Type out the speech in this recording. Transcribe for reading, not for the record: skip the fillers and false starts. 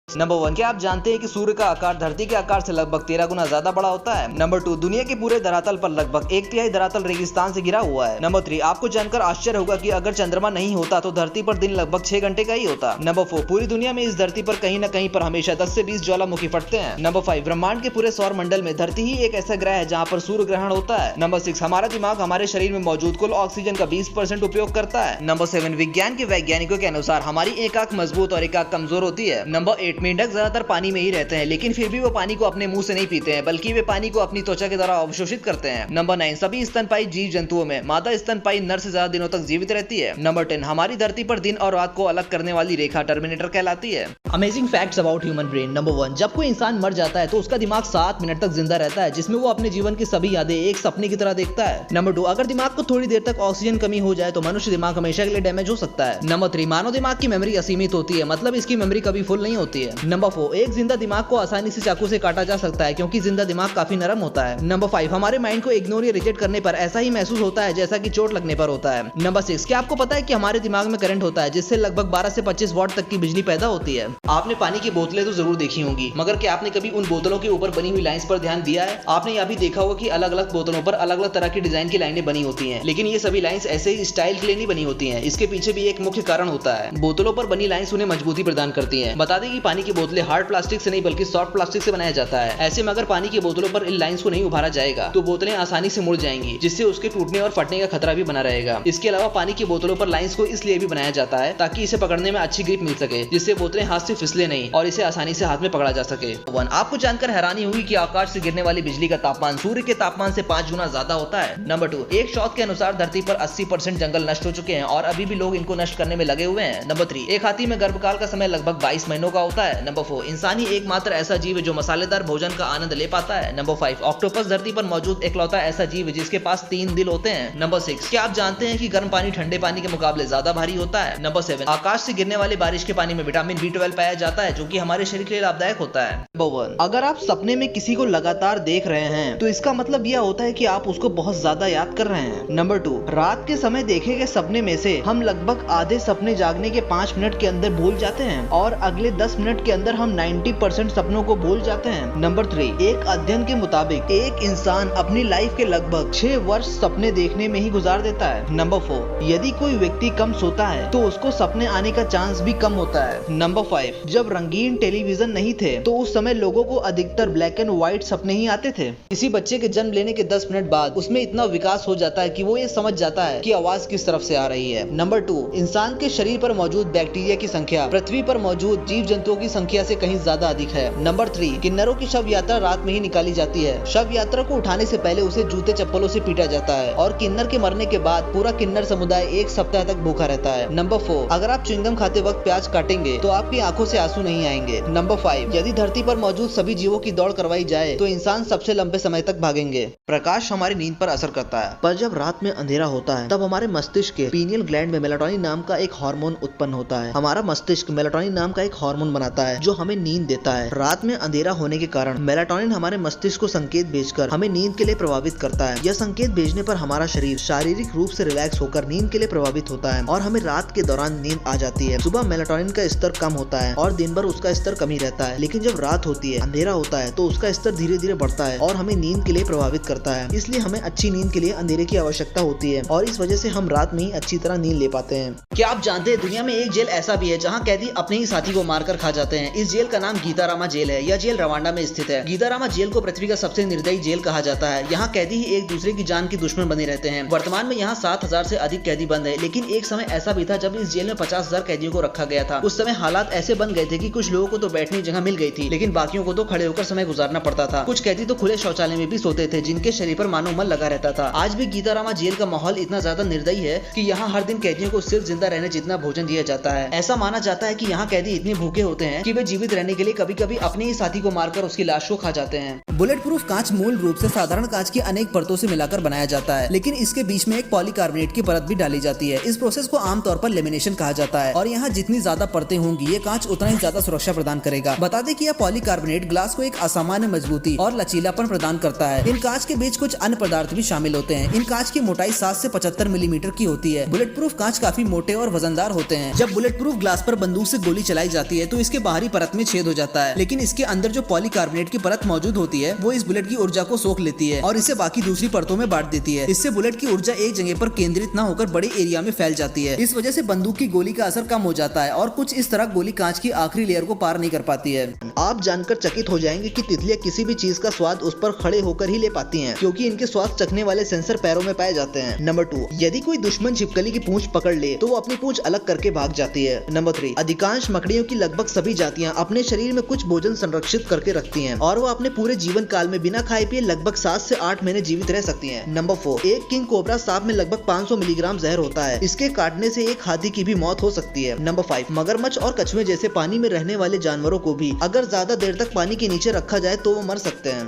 Number 1, क्या आप जानते हैं कि सूर्य का आकार धरती के आकार से लगभग 13 गुना ज्यादा बड़ा होता है। नंबर 2, दुनिया के पूरे धरातल पर लगभग 1/3 धरातल रेगिस्तान से घिरा हुआ है। नंबर 3, आपको जानकर आश्चर्य होगा कि अगर चंद्रमा नहीं होता तो धरती पर दिन लगभग 6 घंटे का ही होता। नंबर 4, पूरी दुनिया में इस धरती पर कहीं न कहीं पर हमेशा 10 से 20 ज्वालामुखी फटते हैं। नंबर 5, ब्रह्मांड के पूरे सौर मंडल में धरती ही एक ऐसा ग्रह है जहाँ पर सूर्य ग्रहण होता है। नंबर 6, हमारा दिमाग हमारे शरीर में मौजूद कुल ऑक्सीजन का 20% उपयोग करता है। नंबर 7, विज्ञान के वैज्ञानिकों के अनुसार हमारी एक आंख मजबूत और एक आंख कमजोर होती है। नंबर 8, मेंढक ज्यादातर पानी में ही रहते हैं, लेकिन फिर भी वो पानी को अपने मुंह से नहीं पीते हैं, बल्कि वे पानी को अपनी त्वचा के द्वारा अवशोषित करते हैं। नंबर 9, सभी स्तनपायी जीव जंतुओं में मादा स्तनपायी नर से ज्यादा दिनों तक जीवित रहती है। नंबर 10, हमारी धरती पर दिन और रात को अलग करने वाली रेखा टर्मिनेटर कहलाती है। Amazing facts about human brain. Number 1, जब कोई इंसान मर जाता है तो उसका दिमाग 7 मिनट तक जिंदा रहता है, जिसमें वो अपने जीवन की सभी यादें एक सपने की तरह देखता है। नंबर 2, अगर दिमाग को थोड़ी देर तक ऑक्सीजन कमी हो जाए तो मनुष्य दिमाग हमेशा के लिए डैमेज हो सकता है। नंबर 3, मानव दिमाग की मेमोरी असीमित होती है, मतलब इसकी मेमोरी कभी फुल नहीं होती है। नंबर 4, एक जिंदा दिमाग को आसानी से चाकू से काटा जा सकता है क्योंकि जिंदा दिमाग काफी नरम होता है। नंबर 5, हमारे माइंड को इग्नोर या रिजेक्ट करने पर ऐसा ही महसूस होता है जैसा कि चोट लगने पर होता है। नंबर 6, क्या आपको पता है कि हमारे दिमाग में करंट होता है जिससे लगभग 12 से 25 वॉट तक की बिजली पैदा होती है। आपने पानी की बोतलें तो जरूर देखी होंगी, मगर क्या आपने कभी उन बोतलों के ऊपर बनी हुई लाइंस पर ध्यान दिया है? आपने यह भी देखा होगा कि अलग अलग बोतलों पर अलग अलग तरह की डिजाइन की लाइनें बनी होती हैं, लेकिन ये सभी लाइंस ऐसे ही स्टाइल के लिए नहीं बनी होती हैं। इसके पीछे भी एक मुख्य कारण होता है। बोतलों पर बनी लाइंस उन्हें मजबूती प्रदान करती हैं। बता दें कि पानी की बोतलें हार्ड प्लास्टिक से नहीं बल्कि सॉफ्ट प्लास्टिक से बनाया जाता है। ऐसे में अगर पानी की बोतलों पर इन लाइंस को नहीं उभारा जाएगा तो बोतलें आसानी से मुड़ जाएंगी, जिससे उसके टूटने और फटने का खतरा भी बना रहेगा। इसके अलावा पानी की बोतलों पर लाइंस को इसलिए भी बनाया जाता है ताकि इसे पकड़ने में अच्छी ग्रिप मिल सके, जिससे बोतलें हाथ से फिसले नहीं और इसे आसानी से हाथ में पकड़ा जा सके। आपको जानकर हैरानी होगी कि आकाश से गिरने वाली बिजली का तापमान सूर्य के तापमान से 5 गुना ज्यादा होता है। नंबर 2, एक शोध के अनुसार धरती पर 80% जंगल नष्ट हो चुके हैं और अभी भी लोग इनको नष्ट करने में लगे हुए हैं। नंबर 3, एक हाथी में गर्भकाल का समय लगभग 22 महीनों का होता है। नंबर 4, इंसान ही एकमात्र ऐसा जीव है जो मसालेदार भोजन का आनंद ले पाता है। नंबर 5, ऑक्टोपस धरती पर मौजूद इकलौता ऐसा जीव है जिसके पास 3 दिल होते हैं। नंबर 6, क्या आप जानते हैं कि गर्म पानी ठंडे पानी के मुकाबले ज्यादा भारी होता है। नंबर 7, आकाश से गिरने वाली बारिश के पानी में विटामिन B12 पाया जाता है, जो कि हमारे शरीर के लिए लाभदायक होता है। नंबर 1, अगर आप सपने में किसी को लगातार देख रहे हैं तो इसका मतलब यह होता है कि आप उसको बहुत ज्यादा याद कर रहे हैं। नंबर 2, रात के समय देखे गए सपने में से हम लगभग आधे सपने जागने के 5 मिनट के अंदर भूल जाते हैं और अगले 10 मिनट के अंदर हम 90% सपनों को भूल जाते हैं। नंबर 3, एक अध्ययन के मुताबिक एक इंसान अपनी लाइफ के लगभग 6 वर्ष सपने देखने में ही गुजार देता है। नंबर 4, यदि कोई व्यक्ति कम सोता है तो उसको सपने आने का चांस भी कम होता है। नंबर 5, जब रंगीन टेलीविजन नहीं थे तो उस समय लोगों को अधिकतर ब्लैक एंड व्हाइट सपने ही आते थे। किसी बच्चे के जन्म लेने के 10 मिनट बाद उसमें इतना विकास हो जाता है कि वो ये समझ जाता है कि आवाज किस तरफ से आ रही है। नंबर 2, इंसान के शरीर पर मौजूद बैक्टीरिया की संख्या पृथ्वी पर मौजूद जीव जंतुओं की संख्या से कहीं ज्यादा अधिक है। नंबर 3, किन्नरों की शव यात्रा रात में ही निकाली जाती है। शव यात्रा को उठाने से पहले उसे जूते चप्पलों से पीटा जाता है और किन्नर के मरने के बाद पूरा किन्नर समुदाय 1 सप्ताह तक भूखा रहता है। नंबर 4, अगर आप च्युइंगम खाते वक्त प्याज काटेंगे तो आपकी आंखों से आंसू नहीं आएंगे। नंबर 5, यदि धरती पर मौजूद सभी जीवों की दौड़ करवाई जाए तो इंसान सबसे लंबे समय तक भागेंगे। प्रकाश हमारी नींद पर असर करता है, पर जब रात में अंधेरा होता है तब हमारे मस्तिष्क के पीनियल ग्लैंड में मेलाटोनिन नाम का एक हार्मोन उत्पन्न होता है। हमारा मस्तिष्क मेलाटोनिन नाम का एक हार्मोन बनाता है जो हमें नींद देता है। रात में अंधेरा होने के कारण मेलाटोनिन हमारे मस्तिष्क को संकेत भेजकर हमें नींद के लिए प्रभावित करता है। यह संकेत भेजने पर हमारा शरीर शारीरिक रूप से रिलैक्स होकर नींद के लिए प्रभावित होता है और हमें रात के दौरान नींद आ जाती है। सुबह मेलाटोनिन का स्तर कम होता है और दिन भर उसका स्तर कम ही रहता है, लेकिन जब रात होती है, अंधेरा होता है तो उसका स्तर धीरे धीरे बढ़ता है और हमें नींद के लिए प्रभावित करता है। इसलिए हमें अच्छी नींद के लिए अंधेरे की आवश्यकता होती है और इस वजह से हम रात में ही अच्छी तरह नींद ले पाते हैं। क्या आप जानते हैं दुनिया में एक जेल ऐसा भी है जहाँ कैदी अपने ही साथी को मारकर खा जाते हैं? इस जेल का नाम गीतारामा जेल है। यह जेल रवांडा में स्थित है। गीतारामा जेल को पृथ्वी का सबसे निर्दयी जेल कहा जाता है। यहाँ कैदी ही एक दूसरे की जान के दुश्मन बने रहते हैं। वर्तमान में यहाँ 7,000 से अधिक कैदी बंद है, लेकिन एक समय ऐसा भी था जब इस जेल में 50,000 कैदियों को रखा गया था। उस समय हालात ऐसे बन गए थे कि कुछ लोगों को तो बैठने जगह मिल गई थी, लेकिन बाकियों को तो खड़े होकर समय गुजारना पड़ता था। कुछ कैदी तो खुले शौचालय में भी सोते थे, जिनके शरीर पर मानो मल लगा रहता था। आज भी गीतारामा जेल का माहौल इतना ज्यादा निर्दयी है कि यहाँ हर दिन कैदियों को सिर्फ जिंदा रहने जितना भोजन दिया जाता है। ऐसा माना जाता है कि यहाँ कैदी इतने भूखे होते हैं कि वे जीवित रहने के लिए कभी कभी अपने ही साथी को मारकर उसकी लाश को खा जाते हैं। बुलेट प्रूफ कांच मूल रूप से साधारण कांच की अनेक परतों से मिलाकर बनाया जाता है, लेकिन इसके बीच में एक पॉलीकार्बोनेट की परत भी डाली जाती है। इस प्रोसेस को आमतौर पर लेमिनेशन कहा जाता है और यहाँ जितनी ज्यादा परतें होंगी ये कांच उतना ही ज्यादा सुरक्षा प्रदान करेगा। बता दें कि यह पॉलीकार्बोनेट पॉलीकार्बोनेट ग्लास को एक असामान्य मजबूती और लचीलापन प्रदान करता है। इन कांच के बीच कुछ अन्य पदार्थ भी शामिल होते हैं। इन कांच की मोटाई 7 से 75 मिलीमीटर की होती है। बुलेट प्रूफ कांच काफी मोटे और वजनदार होते हैं। जब बुलेट प्रूफ ग्लास पर बंदूक से गोली चलाई जाती है तो इसके बाहरी परत में छेद हो जाता है, लेकिन इसके अंदर जो पॉलीकार्बोनेट की परत मौजूद होती है वो इस बुलेट की ऊर्जा को सोख लेती है और इसे बाकी दूसरी परतों में बांट देती है। इससे बुलेट की ऊर्जा एक जगह पर केंद्रित न होकर बड़े एरिया में फैल जाती है। इस वजह से बंदूक की गोली का असर कम हो जाता है और कुछ इस तरह गोली कांच की आखिरी लेयर को पार नहीं कर पाती है। आप जानकर चकित हो जाएंगे कि तितलियां किसी भी चीज का स्वाद उस पर खड़े होकर ही ले पाती हैं, क्योंकि इनके स्वाद चखने वाले सेंसर पैरों में पाए जाते हैं। नंबर 2, यदि कोई दुश्मन छिपकली की पूंछ पकड़ ले तो वो अपनी पूंछ अलग करके भाग जाती है। नंबर 3, अधिकांश मकड़ियों की लगभग सभी जातियां अपने शरीर में कुछ भोजन संरक्षित करके रखती हैं और वो अपने पूरे जीवन काल में बिना खाए पिए लगभग 7 से 8 महीने जीवित रह सकती हैं। नंबर 4, एक किंग कोबरा सांप में लगभग 500 मिलीग्राम जहर होता है। इसके काटने से एक हाथी की भी मौत हो सकती है। नंबर 5, मगरमच्छ और कछुए जैसे पानी में रहने वाले जानवरों को भी अगर ज्यादा देर तक पानी के नीचे रखा जाए तो वो मर सकते हैं।